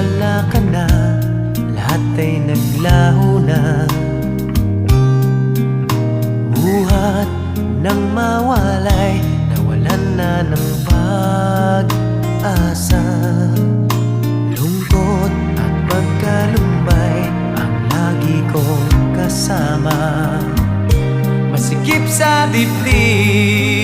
wala ka na, lahat ay naglaho na. Buhat ng mawalay, nawalan na ng pag-asa. Lungkot at pagkalumbay ang lagi kong kasama. Masikip sa dibdib